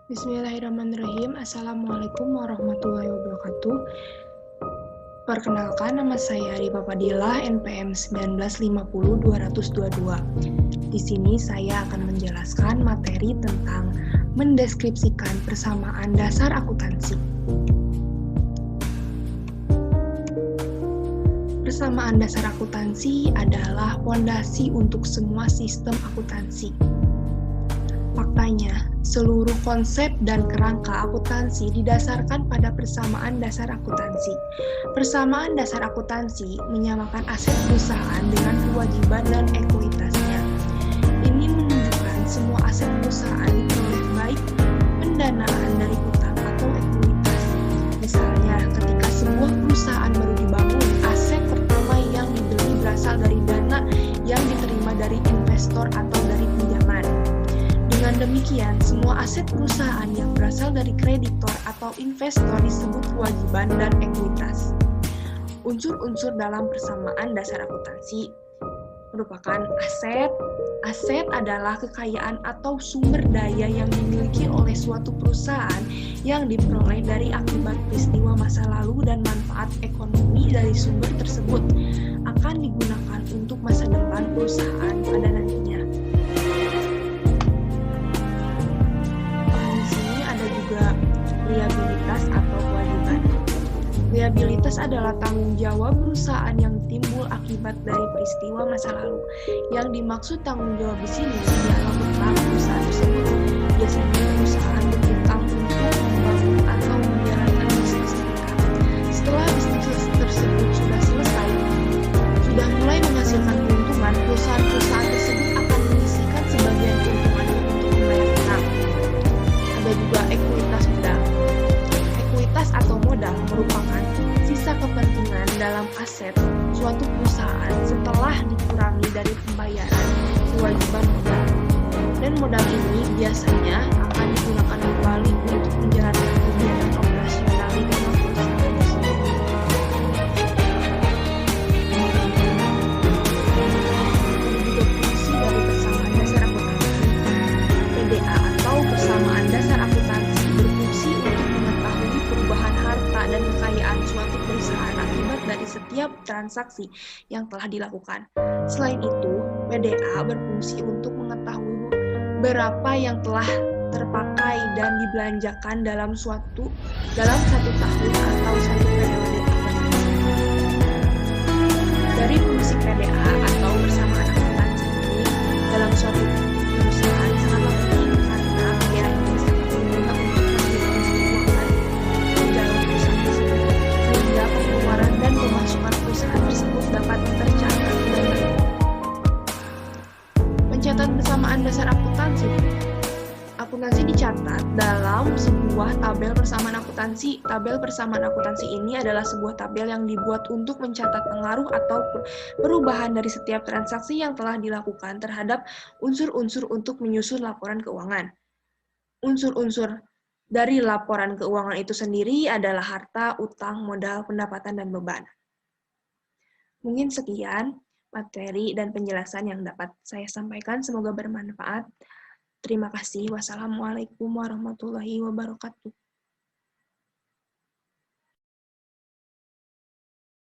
Bismillahirrahmanirrahim. Assalamualaikum warahmatullahi wabarakatuh. Perkenalkan, nama saya Riva Fadilah, NPM 1950222. Di sini saya akan menjelaskan materi tentang mendeskripsikan persamaan dasar akuntansi. Persamaan dasar akuntansi adalah fondasi untuk semua sistem akuntansi. Faktanya, seluruh konsep dan kerangka akuntansi didasarkan pada persamaan dasar akuntansi. Persamaan dasar akuntansi menyamakan aset perusahaan dengan kewajiban dan ekuitasnya. Ini menunjukkan semua aset perusahaan diperoleh baik pendanaan dari utang atau ekuitas. Misalnya, ketika sebuah perusahaan baru dibangun, aset pertama yang dibeli berasal dari dana yang diterima dari investor atau dari pinjaman. Dengan demikian, semua aset perusahaan yang berasal dari kreditor atau investor disebut kewajiban dan ekuitas. Unsur-unsur dalam persamaan dasar akuntansi merupakan aset. Aset adalah kekayaan atau sumber daya yang dimiliki oleh suatu perusahaan yang diperoleh dari akibat peristiwa masa lalu dan manfaat ekonomi dari sumber tersebut akan digunakan untuk masa depan perusahaan pada nantinya. Liabilitas atau kewajiban. Liabilitas adalah tanggung jawab perusahaan yang timbul akibat dari peristiwa masa lalu. Yang dimaksud tanggung jawab di sini ialah utang perusahaan tersebut. Biasanya perusahaan berutang untuk membangun atau menjalankan bisnis mereka. Setelah bisnis tersebut sudah selesai, sudah mulai menghasilkan keuntungan, perusahaan-perusahaan tersebut akan menyisihkan sebagian keuntungannya untuk membayar utang. Ada juga ekuitas modal. Ekuitas atau modal merupakan sisa kepentingan dalam aset suatu perusahaan setelah dikurangi dari pembayaran kewajiban modal. Dan modal ini biasanya akan digunakan kembali untuk menjalankan kegiatan operasional di dalam perusahaan tersebut. Juga fungsi dari persamaan dasar akuntansi. PDA atau persamaan dasar akuntansi berfungsi untuk mengetahui perubahan harta dan kekayaan suatu perusahaan akibat dari setiap transaksi yang telah dilakukan. Selain itu, PDA berfungsi untuk mengetahui berapa yang telah terpakai dan dibelanjakan dalam satu tahun atau satu periode akuntansi. Dari fungsi PDA atau persamaan akuntansi ini dalam suatu perusahaan sangatlah penting karena PDA ini sangat berguna untuk menghitung keuangan di dalam perusahaan tersebut sehingga pengeluaran dan pemasukan perusahaan tersebut dapat tercatat dengan baik. Pencatat persamaan dasar akuntansi dicatat dalam sebuah tabel persamaan akuntansi. Tabel persamaan akuntansi ini adalah sebuah tabel yang dibuat untuk mencatat pengaruh atau perubahan dari setiap transaksi yang telah dilakukan terhadap unsur-unsur untuk menyusun laporan keuangan. Unsur-unsur dari laporan keuangan itu sendiri adalah harta, utang, modal, pendapatan, dan beban. Mungkin sekian materi dan penjelasan yang dapat saya sampaikan. Semoga bermanfaat. Terima kasih. Wassalamualaikum warahmatullahi wabarakatuh.